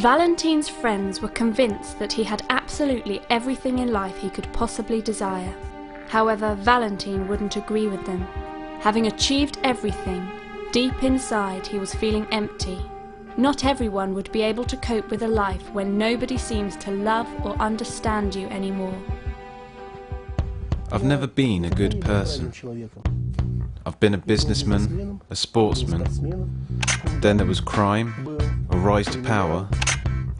Valentin's friends were convinced that he had absolutely everything in life he could possibly desire. However, Valentin wouldn't agree with them. Having achieved everything, deep inside he was feeling empty. Not everyone would be able to cope with a life when nobody seems to love or understand you anymore. I've never been a good person. I've been a businessman, a sportsman. Then there was crime, a rise to power,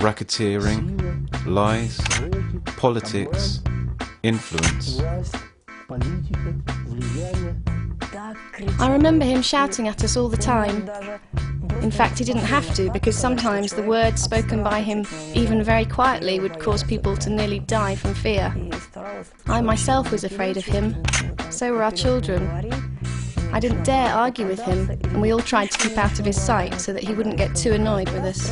racketeering, lies, politics, influence. I remember him shouting at us all the time. In fact, he didn't have to, because sometimes the words spoken by him, even very quietly, would cause people to nearly die from fear. I myself was afraid of him. So were our children. I didn't dare argue with him, and we all tried to keep out of his sight so that he wouldn't get too annoyed with us.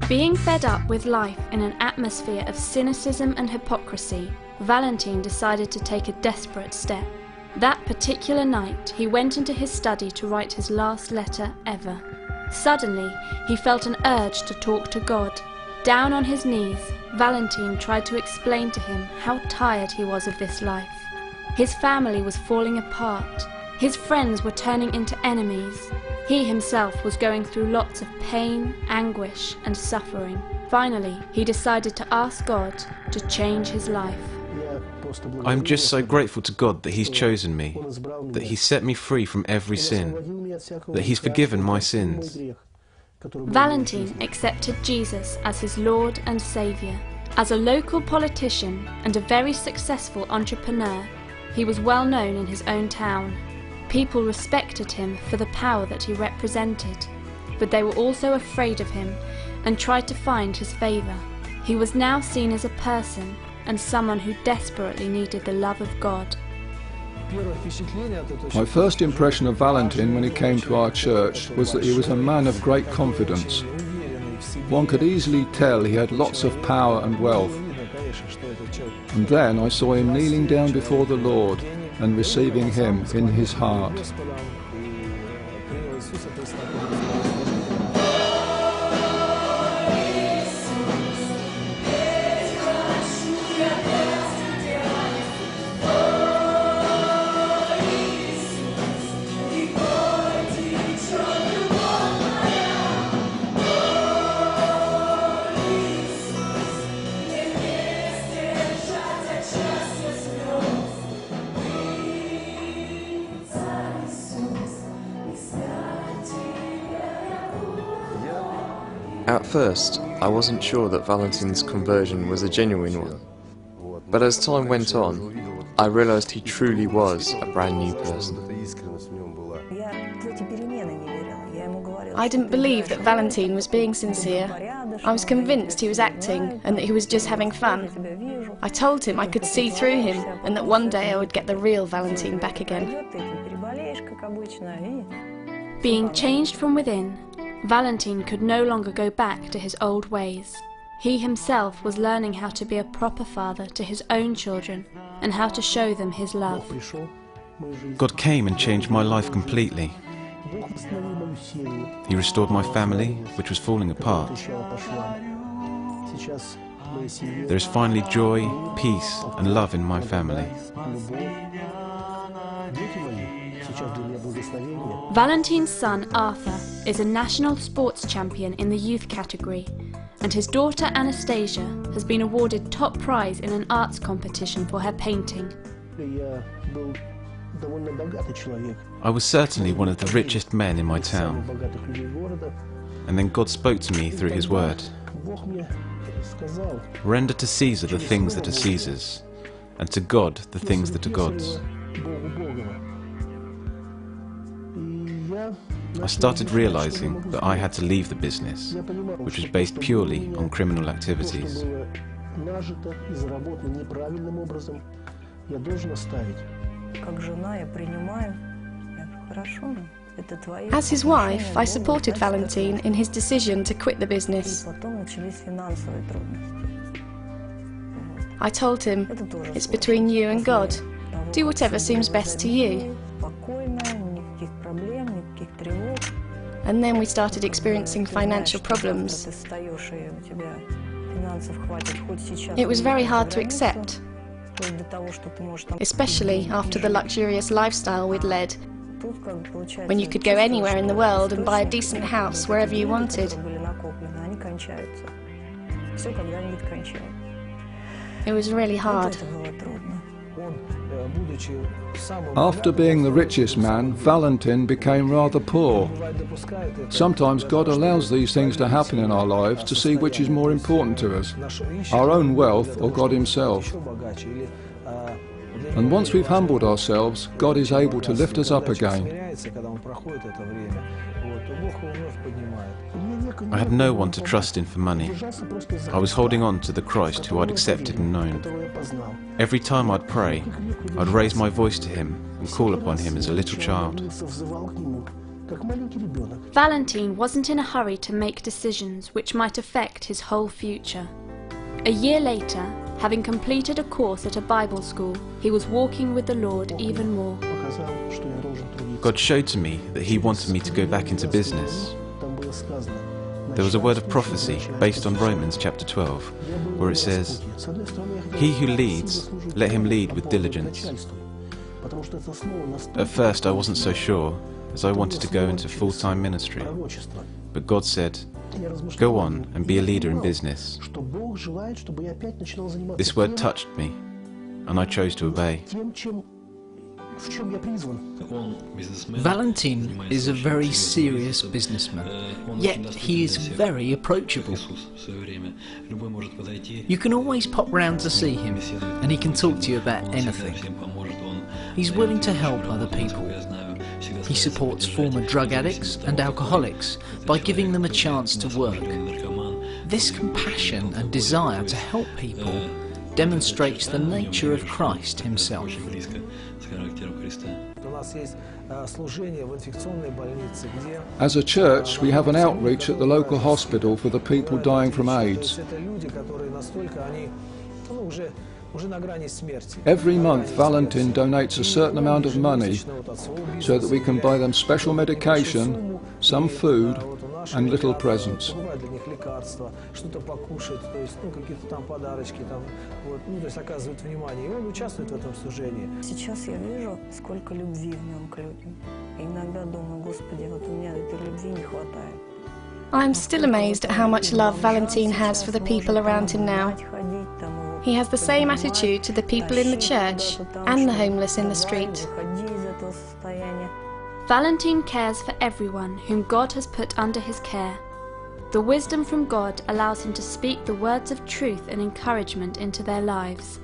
Being fed up with life in an atmosphere of cynicism and hypocrisy, Valentin decided to take a desperate step. That particular night, he went into his study to write his last letter ever. Suddenly, he felt an urge to talk to God. Down on his knees, Valentin tried to explain to him how tired he was of this life. His family was falling apart. His friends were turning into enemies. He himself was going through lots of pain, anguish, and suffering. Finally, he decided to ask God to change his life. I'm just so grateful to God that He's chosen me, that He set me free from every sin, that He's forgiven my sins. Valentin accepted Jesus as his Lord and Saviour. As a local politician and a very successful entrepreneur, he was well known in his own town. People respected him for the power that he represented, but they were also afraid of him and tried to find his favour. He was now seen as a person and someone who desperately needed the love of God. My first impression of Valentin when he came to our church was that he was a man of great confidence. One could easily tell he had lots of power and wealth. And then I saw him kneeling down before the Lord and receiving Him in his heart. At first, I wasn't sure that Valentin's conversion was a genuine one. But as time went on, I realized he truly was a brand new person. I didn't believe that Valentin was being sincere. I was convinced he was acting and that he was just having fun. I told him I could see through him and that one day I would get the real Valentin back again. Being changed from within, Valentin could no longer go back to his old ways. He himself was learning how to be a proper father to his own children and how to show them his love. God came and changed my life completely. He restored my family, which was falling apart. There is finally joy, peace, and love in my family. Valentin's son Arthur is a national sports champion in the youth category, and his daughter Anastasia has been awarded top prize in an arts competition for her painting. I was certainly one of the richest men in my town. And then God spoke to me through His word. Render to Caesar the things that are Caesar's, and to God the things that are God's. I started realizing that I had to leave the business, which was based purely on criminal activities. As his wife, I supported Valentin in his decision to quit the business. I told him, "It's between you and God. Do whatever seems best to you." And then we started experiencing financial problems. It was very hard to accept, especially after the luxurious lifestyle we'd led, when you could go anywhere in the world and buy a decent house wherever you wanted. It was really hard. After being the richest man, Valentin became rather poor. Sometimes God allows these things to happen in our lives to see which is more important to us, our own wealth or God himself. And once we've humbled ourselves, God is able to lift us up again. I had no one to trust in for money. I was holding on to the Christ who I'd accepted and known. Every time I'd pray, I'd raise my voice to him and call upon him as a little child. Valentin wasn't in a hurry to make decisions which might affect his whole future. A year later, having completed a course at a Bible school, he was walking with the Lord even more. God showed to me that he wanted me to go back into business. There was a word of prophecy based on Romans chapter 12, where it says, "He who leads, let him lead with diligence." At first I wasn't so sure, as I wanted to go into full-time ministry. But God said, "Go on and be a leader in business." This word touched me, and I chose to obey. Valentin is a very serious businessman, yet he is very approachable. You can always pop round to see him, and he can talk to you about anything. He's willing to help other people. He supports former drug addicts and alcoholics by giving them a chance to work. This compassion and desire to help people demonstrates the nature of Christ himself. As a church, we have an outreach at the local hospital for the people dying from AIDS. Every month, Valentin donates a certain amount of money so that we can buy them special medication, some food, and little presents. I'm still amazed at how much love Valentin has for the people around him now. He has the same attitude to the people in the church and the homeless in the street. Valentin cares for everyone whom God has put under his care. The wisdom from God allows him to speak the words of truth and encouragement into their lives.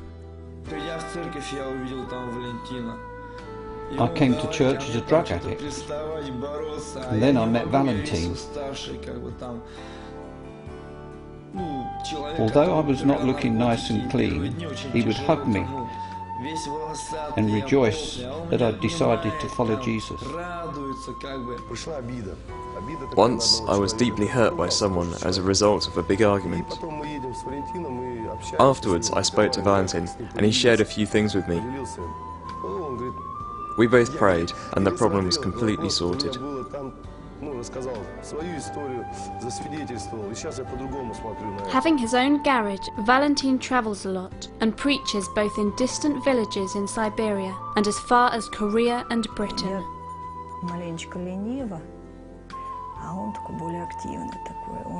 I came to church as a drug addict, and then I met Valentin. Although I was not looking nice and clean, he would hug me and rejoice that I'd decided to follow Jesus. Once I was deeply hurt by someone as a result of a big argument. Afterwards I spoke to Valentin and he shared a few things with me. We both prayed and the problem was completely sorted. Having his own garage, Valentin travels a lot and preaches both in distant villages in Siberia and as far as Korea and Britain.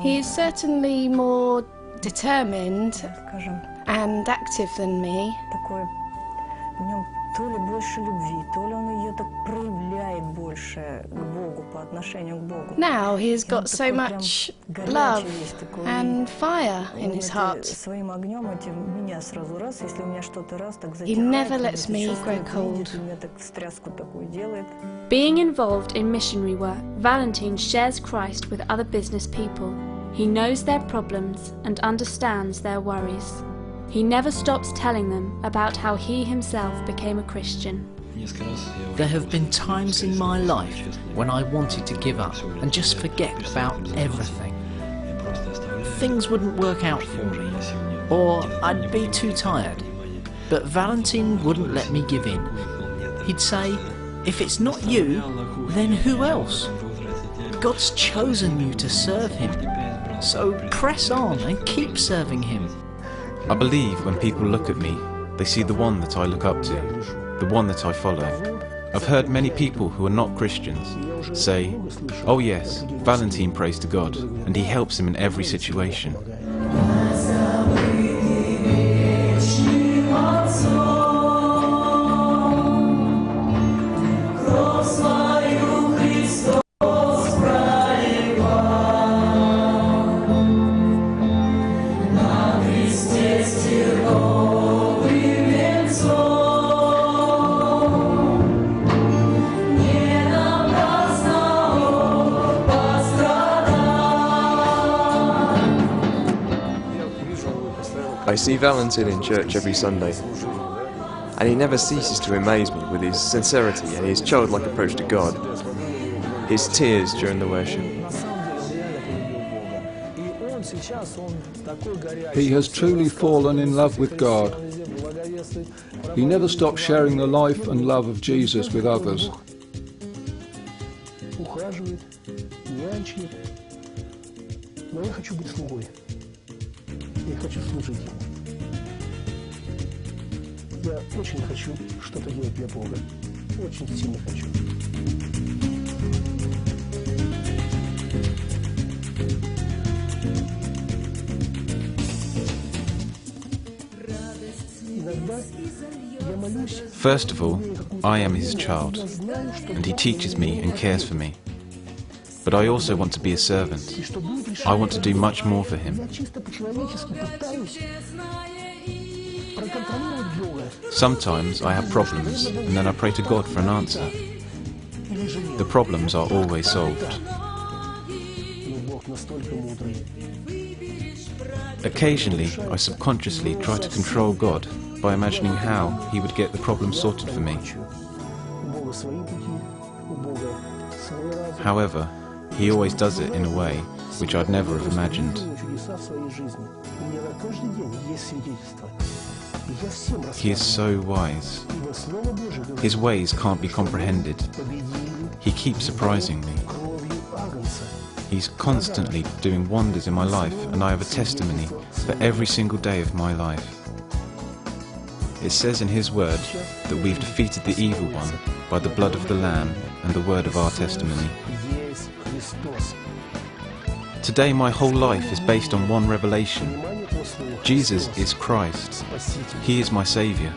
He is certainly more determined and active than me. Now he has got so much love and fire in his heart. He never lets me grow cold. Being involved in missionary work, Valentin shares Christ with other business people. He knows their problems and understands their worries. He never stops telling them about how he himself became a Christian. There have been times in my life when I wanted to give up and just forget about everything. Things wouldn't work out for me, or I'd be too tired. But Valentin wouldn't let me give in. He'd say, "If it's not you, then who else?" God's chosen you to serve Him. So press on and keep serving Him. I believe when people look at me, they see the one that I look up to, the one that I follow. I've heard many people who are not Christians say, "Oh yes, Valentin prays to God, and he helps him in every situation." I see Valentin in church every Sunday, and he never ceases to amaze me with his sincerity and his childlike approach to God, his tears during the worship. He has truly fallen in love with God. He never stops sharing the life and love of Jesus with others. Я хочу служить Ему. Я очень хочу что-то делать для Бога. Очень сильно хочу. First of all, I am his child, and he teaches me and cares for me. But I also want to be a servant. I want to do much more for him. Sometimes I have problems, and then I pray to God for an answer. The problems are always solved. Occasionally, I subconsciously try to control God by imagining how he would get the problem sorted for me. However, he always does it in a way which I'd never have imagined. He is so wise. His ways can't be comprehended. He keeps surprising me. He's constantly doing wonders in my life, and I have a testimony for every single day of my life. It says in his word that we've defeated the evil one by the blood of the Lamb and the word of our testimony. Today my whole life is based on one revelation. Jesus is Christ. He is my Saviour.